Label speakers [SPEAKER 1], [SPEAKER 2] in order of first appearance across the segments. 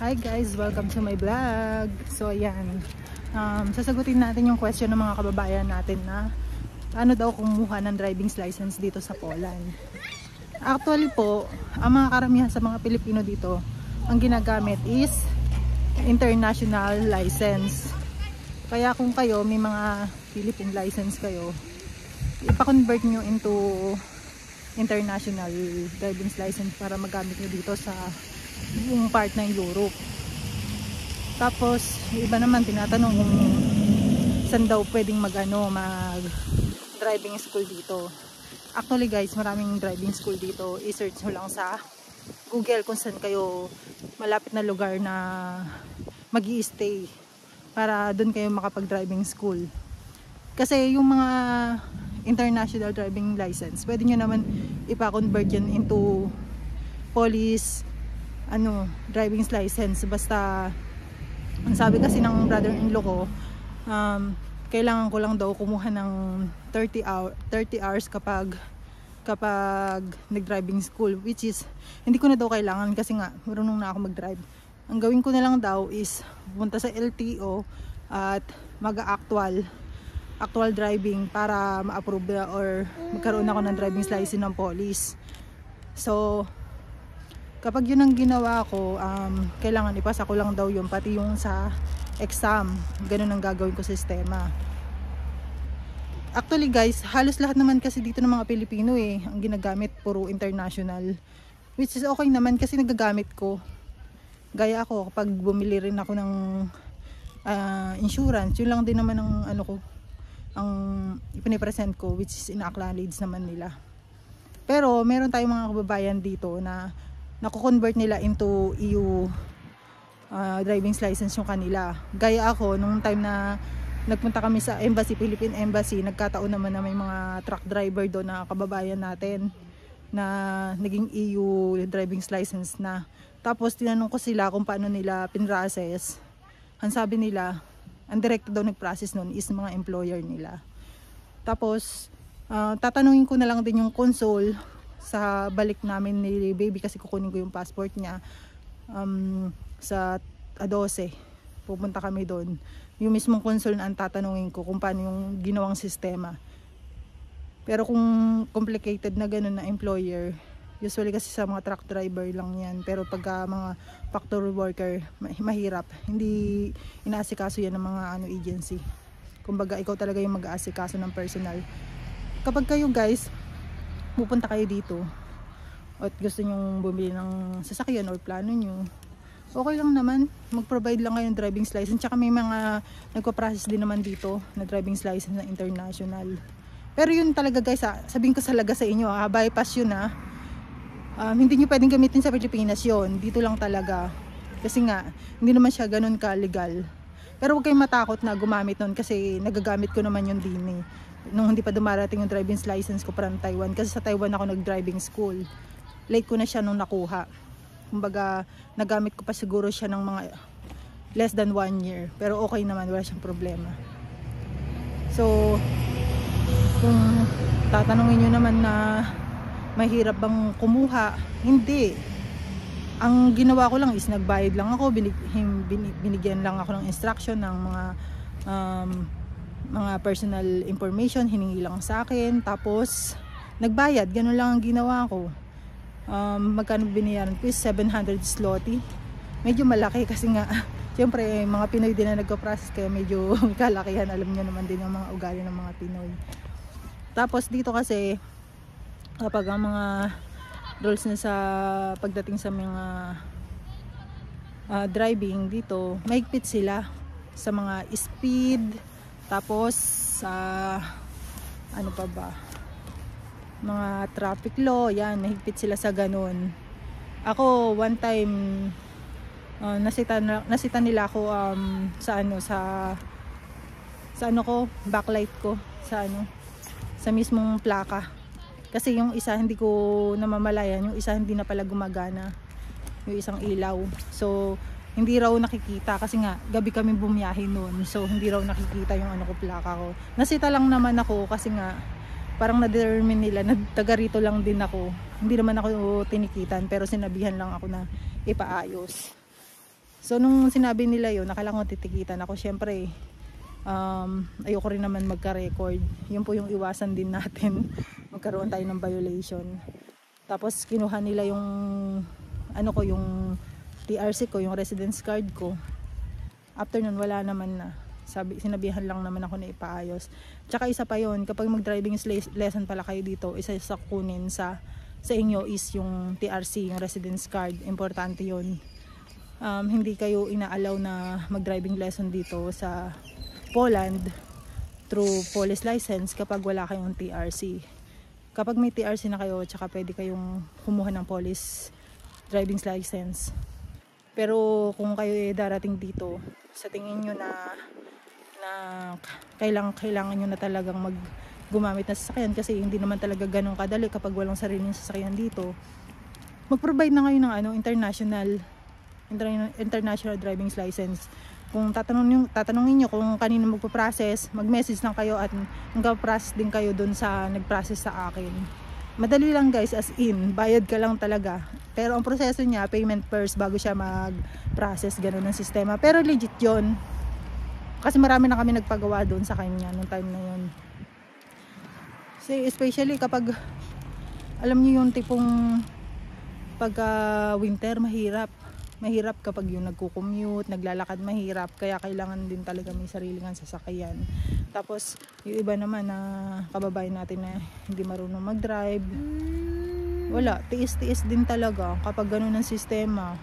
[SPEAKER 1] Hi guys, welcome to my vlog. So ayan, sasagutin natin yung question ng mga kababayan natin na ano daw kumuha ng driving license dito sa Poland. Actually po, ang mga karamihan sa mga Pilipino dito, ang ginagamit is international license. Kaya kung kayo may mga Philippine license kayo, ipa-convert nyo into international driving license para magamit nyo dito sa yung part ng Europe. Tapos iba naman tinatanong kung saan daw pwedeng mag driving school dito. Actually guys, maraming driving school dito. I-search nyo lang sa Google kung saan kayo malapit na lugar na mag-i-stay para doon kayo makapag-driving school. Kasi yung mga international driving license, pwede nyo naman ipa-convert yan into police driving license. Basta ang sabi kasi ng brother-in-law ko, kailangan ko lang daw kumuha ng 30 hours kapag nag-driving school, which is hindi ko na daw kailangan kasi nga marunong na ako mag-drive. Ang gawin ko na lang daw is punta sa LTO at mag-actual driving para ma-approve or magkaroon ako ng driving license ng police. So kapag yun ang ginawa ko, kailangan ipasa ko lang daw yun, pati yung sa exam. Ganun ang gagawin ko sa sistema. Actually guys, halos lahat naman kasi dito ng mga Pilipino ang ginagamit puro international, which is okay naman kasi nagagamit ko. Gaya ako kapag bumili rin ako ng insurance, yun lang din naman ang ang ipinipresent ko, which is ina-acknowledge naman nila. Pero meron tayong mga kababayan dito na nako-convert nila into EU driving license yung kanila. Gaya ako, nung time na nagpunta kami sa embassy, Philippine Embassy, nagkataon naman na may mga truck driver doon na kababayan natin na naging EU driving license na. Tapos tinanong ko sila kung paano nila pinrocess. Ang sabi nila, ang direct daw nag-process nun is mga employer nila. Tapos tatanungin ko na lang din yung consul sa balik namin ni baby kasi kukunin ko yung passport niya sa A12. Pupunta kami doon. Yung mismong consul na ang tatanungin ko kung paano yung ginawang sistema. Pero kung complicated na ganun na employer, usually kasi sa mga truck driver lang yan. Pero pagka mga factory worker, mahirap. Hindi inaasikaso yan ng mga agency. Kumbaga ikaw talaga yung mag-aasikaso ng personal. Kapag kayo guys pupunta kayo dito at gusto nyong bumili ng sasakyan or plano nyo, okay lang naman, mag-provide lang kayo ng driving license. Tsaka may mga nagpa-process din naman dito na driving license na international. Pero yun talaga guys, sabihin ko talaga sa inyo, bypass yun hindi nyo pwedeng gamitin sa Pilipinas yun, dito lang talaga kasi nga hindi naman siya ganun ka-legal. Pero huwag kayong matakot na gumamit nun kasi nagagamit ko naman yun din nung hindi pa dumarating yung driving license ko from Taiwan, kasi sa Taiwan ako nag-driving school. Late ko na siya nung nakuha. Kumbaga nagamit ko pa siguro siya ng mga less than 1 year, pero okay naman, wala siyang problema. So kung tatanungin nyo naman na mahirap bang kumuha, hindi. Ang ginawa ko lang is nagbayad lang ako, binigyan lang ako ng instruction ng mga personal information, hiningi lang sa akin, tapos nagbayad, ganun lang ang ginawa ko. Magkano binayaran ko is 700 zloty. Medyo malaki kasi nga syempre mga Pinoy din na nagko-process, kaya medyo kalakihan. Alam niyo naman din ang mga ugali ng mga Pinoy. Tapos dito kasi kapag ang mga rules na sa pagdating sa mga driving dito, mahigpit sila sa mga speed. Tapos ano pa ba, mga traffic law, yan, nahigpit sila sa ganun. Ako one time nasita nila ako sa backlight ko sa mismong plaka. Kasi yung isa hindi ko namamalayan, yung isa hindi na pala gumagana, yung isang ilaw. So hindi raw nakikita kasi nga gabi kami bumiyahe noon, so hindi raw nakikita yung plaka ko. Nasita lang naman ako kasi nga parang na-determine nila na taga rito lang din ako. Hindi naman ako tinikitan, pero sinabihan lang ako na ipaayos. So nung sinabi nila yun, nakala ko titikitan ako. Syempre, ayoko rin naman magka-record. Yun po yung iwasan din natin. Magkaroon tayo ng violation. Tapos kinuha nila yung yung TRC ko, yung residence card ko. After nun, wala naman na. Sinabihan lang naman ako na ipaayos. Tsaka isa pa yon, kapag mag-driving lesson pala kayo dito, isa sa kunin sa inyo is yung TRC, yung residence card. Importante yon. Hindi kayo inaalaw na mag-driving lesson dito sa Poland through police license kapag wala kayong TRC. Kapag may TRC na kayo, tsaka pwede kayong kumuha ng police driving license. Pero kung kayo darating dito, sa tingin nyo na kailangan nyo na talagang gumamit ng sasakyan kasi hindi naman talaga ganun kadali kapag walang sariling sasakyan dito, mag-provide na kayo ng international driving license. Kung tatanungin nyo kung kanino magpo-process, mag-message lang kayo at mag-process din kayo dun sa nag-process sa akin. Madali lang guys, as in, bayad ka lang talaga. Pero ang proseso niya, payment first bago siya mag-process, ganun ang sistema. Pero legit yon. Kasi marami na kami nagpagawa doon sa kanya nung time na yon. Especially kapag, alam niyo yung tipong pagka winter, mahirap kapag yung nagko-commute, naglalakad, mahirap. Kaya kailangan din talaga may sariling sasakyan. Tapos yung iba naman na kababayan natin na hindi marunong mag-drive, wala, tiis-tiis din talaga kapag ganun ang sistema.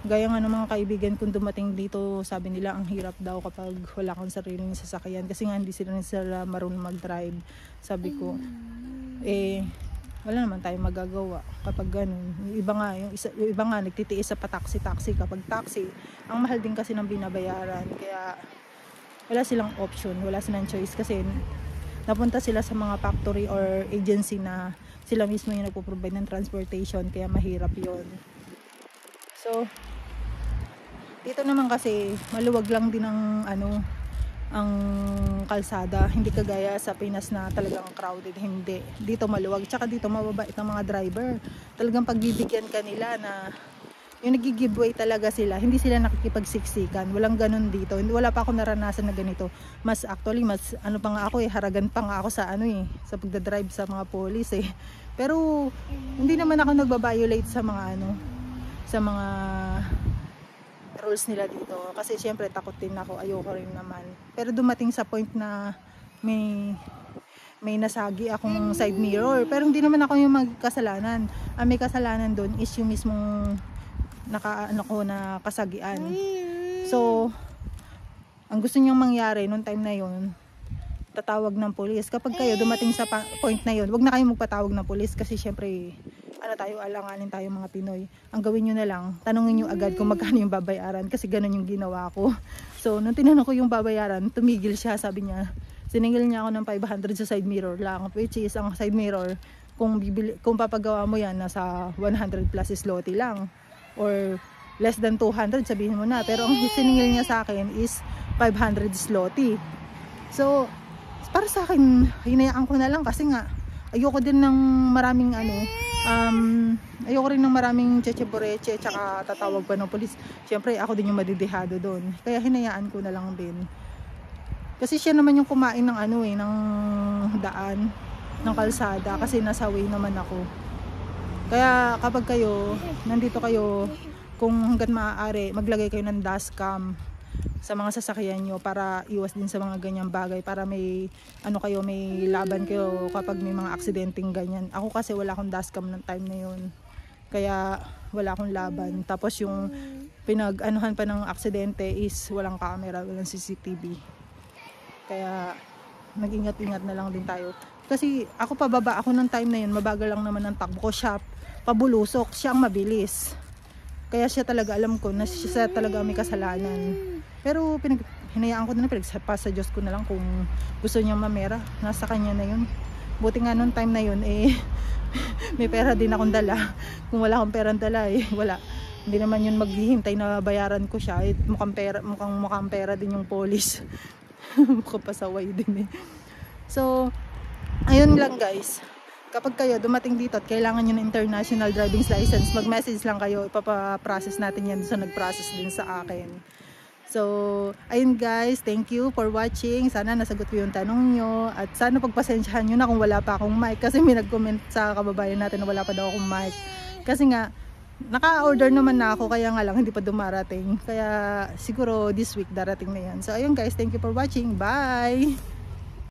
[SPEAKER 1] Gaya nga ng mga kaibigan kung dumating dito, sabi nila ang hirap daw kapag wala kang sariling sasakyan kasi nga hindi sila marunong mag-drive. Sabi ko, wala naman tayong magagawa kapag ganun. Yung iba nga nagtitiis sa pa-taxi kapag taxi. Ang mahal din kasi ng binabayaran. Kaya wala silang option, wala silang choice kasi napunta sila sa mga factory or agency na sila mismo yung nagpo-provide ng transportation, kaya mahirap yon. So dito naman kasi maluwag lang din ang kalsada, hindi kagaya sa Pinas na talagang crowded. Hindi, dito maluwag, tsaka dito mababait ang mga driver. Talagang pagbibigyan kanila na yung nag-giveaway talaga sila, hindi sila nakikipagsiksikan. Walang ganun dito, wala pa ako naranasan na ganito. Mas pa nga ako haragan pa nga ako sa sa pagdadrive sa mga police Pero hindi naman ako nagbabiolate sa mga rules nila dito kasi syempre takot din ako, ayoko rin naman. Pero dumating sa point na may nasagi akong side mirror, pero hindi naman ako yung magkasalanan. Ang may kasalanan doon is yung mismong na kasagian. So ang gusto niyang mangyari nung time na yon, tatawag ng police. Kapag kayo dumating sa point na yon, wag na kayong magpatawag ng police kasi syempre alanganin tayo mga Pinoy. Ang gawin nyo na lang, tanungin nyo agad kung magkano yung babayaran kasi ganun yung ginawa ko. So nung tinanong ko yung babayaran, tumigil siya, sabi niya siningil niya ako ng 500 sa side mirror lang, which is ang side mirror kung papagawa mo yan nasa 100 plus zloty lang or less than 200 sabihin mo na, pero ang siningil niya sa akin is 500 zloty. So para sa akin, hinayaan ko na lang kasi nga ayoko din ng maraming ayoko rin ng maraming cheche-boreche tsaka tatawag pa ng polis. Siyempre ako din yung madidihado doon. Kaya hinayaan ko na lang din. Kasi siya naman yung kumain ng ng daan, ng kalsada kasi nasa way naman ako. Kaya kapag kayo, nandito kayo, kung hanggat maaari, maglagay kayo ng dashcam sa mga sasakyan nyo para iwas din sa mga ganyang bagay, para may may laban kayo kapag may mga aksidenteng ganyan. Ako kasi wala akong dashcam ng time na yun, kaya wala akong laban. Tapos yung pinag-anuhan pa ng aksidente is walang camera, walang CCTV, kaya nag-ingat-ingat na lang din tayo. Kasi ako pababa ako ng time na yun, mabagal lang naman ang takbo ko. Siya pabulusok, siya ang mabilis, kaya siya talaga, alam ko na siya talaga may kasalanan. Pero hinayaan ko na, pinagpa sa Diyos ko na lang kung gusto niyang mamera, nasa kanya na yun. Buti nga nung time na yun may pera din akong dala. Kung wala akong perang dala wala, hindi naman yun maghihintay na bayaran ko siya. Mukhang pera din yung police. Mukhang pasaway din So ayun lang guys, kapag kayo dumating dito at kailangan nyo ng international driving license, mag-message lang kayo, ipapaprocess natin yan sa nag-process din sa akin. So, ayun guys, thank you for watching. Sana nasagot ko yung tanong nyo. At sana pagpasensyahan nyo na kung wala pa akong mic. Kasi may nag-comment sa kababayan natin na wala pa daw akong mic. Kasi nga, naka-order naman na ako. Kaya nga lang, hindi pa dumarating. Kaya siguro this week darating na yan. So, ayun guys, thank you for watching. Bye!